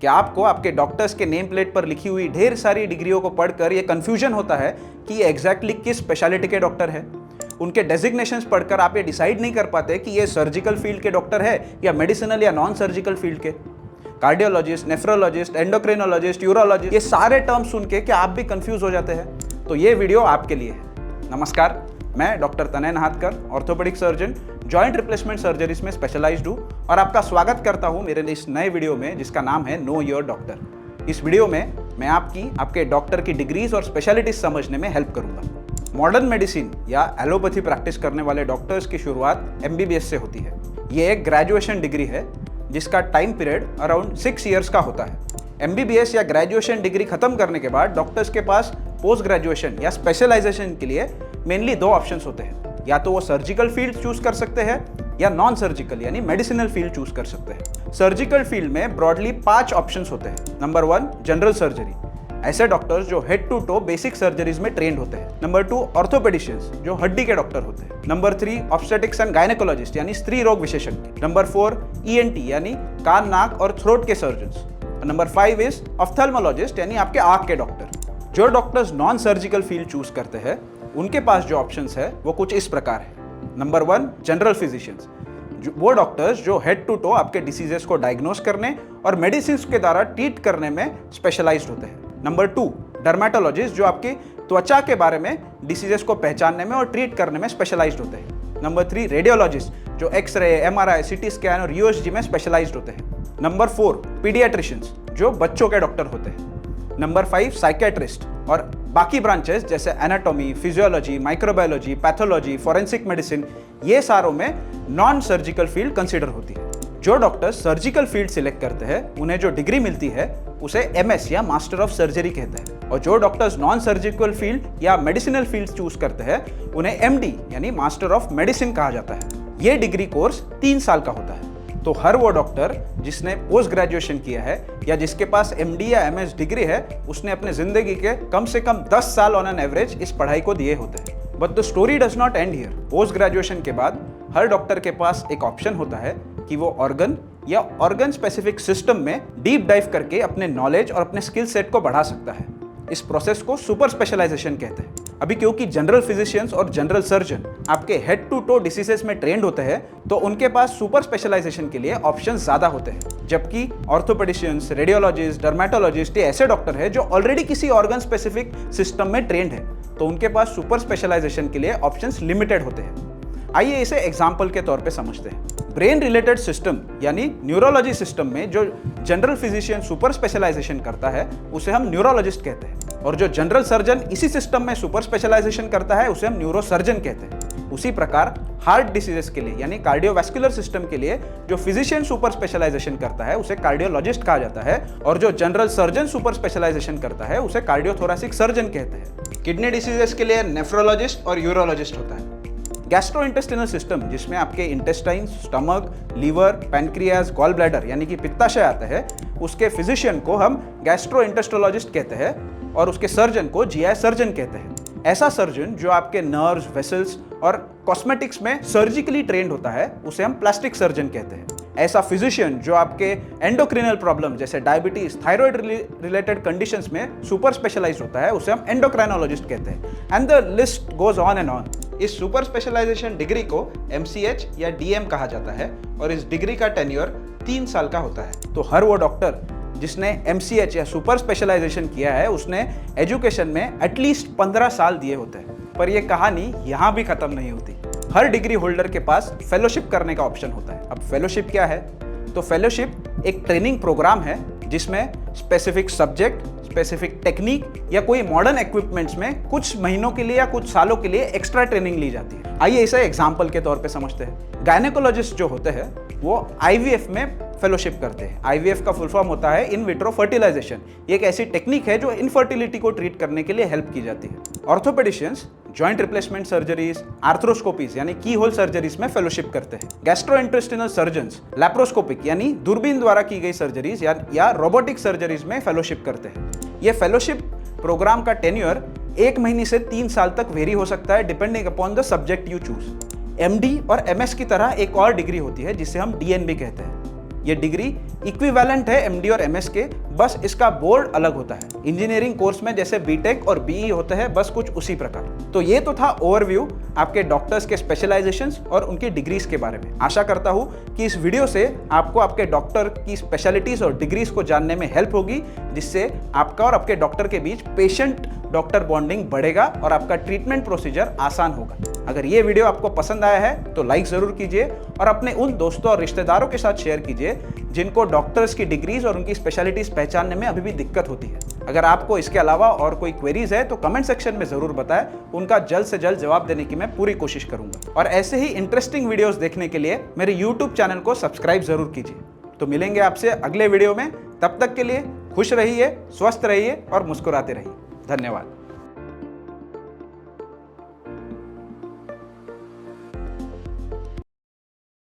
क्या आपको आपके डॉक्टर्स के नेम प्लेट पर लिखी हुई ढेर सारी डिग्रियों को पढ़कर ये कंफ्यूजन होता है कि ये एग्जैक्टली किस स्पेशलिटी के डॉक्टर है? उनके डेजिग्नेशंस पढ़कर आप ये डिसाइड नहीं कर पाते कि ये सर्जिकल फील्ड के डॉक्टर है या मेडिसिनल या नॉन सर्जिकल फील्ड के। कार्डियोलॉजिस्ट, नेफ्रोलॉजिस्ट, एंडोक्रिनोलॉजिस्ट, यूरोलॉजिस्ट, ये सारे टर्म सुन के क्या आप भी कंफ्यूज हो जाते हैं? तो ये वीडियो आपके लिए है। नमस्कार, मैं doctor Tanay Nahatkar, orthopaedic surgeon, joint replacement surgeries में स्पेशलाइज्ड हूँ और आपका स्वागत करता हूँ मेरे इस नए वीडियो में जिसका नाम है नो योर डॉक्टर। इस वीडियो में मैं आपके डॉक्टर की डिग्रीज और स्पेशलिटीज समझने में हेल्प करूँगा। मॉडर्न मेडिसिन या एलोपैथी प्रैक्टिस करने वाले डॉक्टर्स की शुरुआत MBBS से होती है। ये एक ग्रेजुएशन डिग्री है जिसका टाइम पीरियड अराउंड 6 ईयर्स का होता है। MBBS या ग्रेजुएशन डिग्री खत्म करने के बाद डॉक्टर्स के पास पोस्ट ग्रेजुएशन या स्पेशलाइजेशन के लिए मेनली 2 ऑप्शंस होते हैं। या तो वो सर्जिकल फील्ड चूज कर सकते हैं या नॉन सर्जिकल यानी मेडिसिनल फील्ड चूज कर सकते हैं। सर्जिकल फील्ड में ब्रॉडली 5 ऑप्शंस होते हैं। नंबर 1 जनरल सर्जरी, ऐसे डॉक्टर्स जो head to toe basic surgeries में ट्रेंड होते हैं। नंबर 2 ऑर्थोपेडिशियंस, जो हड्डी के डॉक्टर होते हैं। नंबर 3 ऑब्स्टेटिक्स एंड गायनेकोलॉजिस्ट यानी स्त्री रोग विशेषज्ञ। नंबर 4 ENT यानी कान, नाक और थ्रोट के सर्जन्स। नंबर 5 इज ऑफ्थेल्मोलॉजिस्ट यानी आपके आंख के डॉक्टर। जो doctors non surgical field choose करते हैं उनके पास जो ऑप्शंस है वो कुछ इस प्रकार है। नंबर 1 जनरल फिजिशियंस, वो डॉक्टर्स जो हेड टू टो आपके डिसीजेस को डायग्नोस करने और मेडिसिन के द्वारा ट्रीट करने में स्पेशलाइज्ड होते हैं। नंबर 2 डर्मेटोलॉजिस्ट, जो आपकी त्वचा के बारे में डिसीजेस को पहचानने में और ट्रीट करने में स्पेशलाइज्ड होते हैं। नंबर 3 रेडियोलॉजिस्ट, जो एक्सरे, MRI, CT स्कैन और USG में स्पेशलाइज्ड होते हैं। नंबर 4 पीडियाट्रिशियंस, जो बच्चों के डॉक्टर होते हैं। नंबर 5 साइकेट्रिस्ट और बाकी ब्रांचेस जैसे anatomy, physiology, microbiology, pathology, forensic medicine, ये सारों में नॉन सर्जिकल फील्ड कंसिडर होती है। जो डॉक्टर सर्जिकल फील्ड सिलेक्ट करते हैं उन्हें जो डिग्री मिलती है उसे MS या मास्टर ऑफ सर्जरी कहते हैं, और जो डॉक्टर्स नॉन सर्जिकल फील्ड या मेडिसिनल फील्ड चूज करते हैं उन्हें MD यानी मास्टर ऑफ मेडिसिन कहा जाता है। ये डिग्री कोर्स 3 साल का होता है। तो हर वो डॉक्टर जिसने पोस्ट ग्रेजुएशन किया है या जिसके पास MD या MS डिग्री है उसने अपने जिंदगी के कम से कम 10 साल ऑन एन एवरेज इस पढ़ाई को दिए होते हैं। But the story does not and here. Post graduation के बाद हर डॉक्टर के पास एक ऑप्शन होता है कि वो ऑर्गन या ऑर्गन स्पेसिफिक सिस्टम में डीप डाइव करके अपने नॉलेज और अपने स्किल सेट को बढ़ा सकता है। इस प्रोसेस को सुपर स्पेशलाइजेशन कहते हैं। अभी क्योंकि जनरल फिजिशियंस और जनरल सर्जन आपके हेड टू टो डिसीजेस में ट्रेंड होते हैं तो उनके पास सुपर स्पेशलाइजेशन के लिए ऑप्शंस ज्यादा होते हैं, जबकि ऑर्थोपेडिशियंस, रेडियोलॉजिस्ट, डर्मेटोलॉजिस्ट ये ऐसे डॉक्टर हैं जो ऑलरेडी किसी ऑर्गन स्पेसिफिक सिस्टम में ट्रेंड है, तो उनके पास सुपर स्पेशलाइजेशन के लिए ऑप्शंस लिमिटेड होते हैं। आइए इसे एग्जाम्पल के तौर पे समझते हैं। ब्रेन रिलेटेड सिस्टम यानी न्यूरोलॉजी सिस्टम में जो जनरल फिजिशियन सुपर स्पेशलाइजेशन करता है उसे हम न्यूरोलॉजिस्ट कहते हैं, और जो जनरल सर्जन इसी सिस्टम में सुपर स्पेशलाइजेशन करता है उसे हम न्यूरोसर्जन कहते हैं। उसी प्रकार हार्ट डिसीजेस के लिए यानी कार्डियोवैस्कुलर सिस्टम के लिए जो फिजिशियन सुपर स्पेशलाइजेशन करता है उसे कार्डियोलॉजिस्ट कहा जाता है, और जो जनरल सर्जन सुपर स्पेशलाइजेशन करता है उसे कार्डियोथोरेसिक सर्जन कहते हैं। किडनी डिसीजेस के लिए नेफ्रोलॉजिस्ट और यूरोलॉजिस्ट होता है। गैस्ट्रोइंटेस्टिनल सिस्टम, जिसमें आपके intestine, stomach, liver, pancreas, gall bladder यानी कि पित्ताशय आता है, उसके फिजिशियन को हम गैस्ट्रोइंटेस्टोलॉजिस्ट कहते हैं और उसके सर्जन को GI सर्जन कहते हैं। ऐसा सर्जन जो आपके नर्व्स, वेसल्स और कॉस्मेटिक्स में सर्जिकली ट्रेंड होता है उसे हम प्लास्टिक सर्जन कहते हैं। ऐसा फिजिशियन जो आपके एंडोक्रिनल प्रॉब्लम जैसे डायबिटीज, थायराइड रिलेटेड कंडीशंस में सुपर स्पेशलाइज्ड होता है उसे हम एंडोक्राइनोलॉजिस्ट कहते हैं। And the list goes on and on. इस सुपर स्पेशलाइजेशन डिग्री को MCH या DM कहा जाता है और इस डिग्री का टेन्योर 3 साल का होता है। तो हर वो डॉक्टर जिसने MCH या सुपर स्पेशलाइजेशन किया है उसने एजुकेशन में एटलीस्ट 15 साल दिए होते हैं। पर यह कहानी यहाँ भी खत्म नहीं होती। हर डिग्री होल्डर के पास फेलोशिप करने का ऑप्शन होता है। अब फेलोशिप क्या है? तो फेलोशिप एक ट्रेनिंग प्रोग्राम है जिसमें स्पेसिफिक सब्जेक्ट, स्पेसिफिक टेक्निक या कोई मॉडर्न इक्विपमेंट्स में कुछ महीनों के लिए या कुछ सालों के लिए एक्स्ट्रा ट्रेनिंग ली जाती है। आइए इसे एग्जाम्पल के तौर पे समझते हैं। गायनेकोलॉजिस्ट जो होते हैं वो IVF में फेलोशिप करते हैं। IVF का फुल फॉर्म होता है इन विट्रो फर्टिलाइजेशन। ये एक ऐसी टेक्निक है जो इनफर्टिलिटी को ट्रीट करने के लिए हेल्प की जाती है। ऑर्थोपेडिशियंस जॉइंट रिप्लेसमेंट सर्जरीज, आर्थ्रोस्कोपीज यानी की होल सर्जरीज में फेलोशिप करते हैं। गैस्ट्रोइंटेस्टिनल सर्जन्स लैप्रोस्कोपिक यानी दूरबीन द्वारा की गई सर्जरीज या रोबोटिक सर्जरीज में फेलोशिप करते हैं। यह फेलोशिप प्रोग्राम का टेन्योर 1 महीने से 3 साल तक वेरी हो सकता है depending upon the subject you choose. MD और MS की तरह एक और डिग्री होती है जिसे हम DNB कहते हैं। ये डिग्री इक्विवेलेंट है एमडी और एमएस के, बस इसका बोर्ड अलग होता है। इंजीनियरिंग कोर्स में जैसे बीटेक और बीई होते हैं, बस कुछ उसी प्रकार। तो ये तो था ओवरव्यू आपके डॉक्टर्स के स्पेशलाइजेशंस और उनकी डिग्रीज के बारे में। आशा करता हूं कि इस वीडियो से आपको आपके डॉक्टर की स्पेशलिटीज और डिग्रीज को जानने में हेल्प होगी, जिससे आपका और आपके डॉक्टर के बीच पेशेंट डॉक्टर बॉन्डिंग बढ़ेगा और आपका ट्रीटमेंट प्रोसीजर आसान होगा। अगर ये वीडियो आपको पसंद आया है तो लाइक जरूर कीजिए और अपने उन दोस्तों और रिश्तेदारों के साथ शेयर कीजिए जिनको डॉक्टर्स की डिग्रीज और उनकी स्पेशलिटीज पहचानने में अभी भी दिक्कत होती है। अगर आपको इसके अलावा और कोई क्वेरीज है तो कमेंट सेक्शन में जरूर बताएं, उनका जल्द से जल्द जवाब देने की मैं पूरी कोशिश करूंगा। और ऐसे ही इंटरेस्टिंग वीडियोस देखने के लिए मेरे यूट्यूब चैनल को सब्सक्राइब जरूर कीजिए। तो मिलेंगे आपसे अगले वीडियो में, तब तक के लिए खुश रहिए, स्वस्थ रहिए और मुस्कुराते रहिए। धन्यवाद।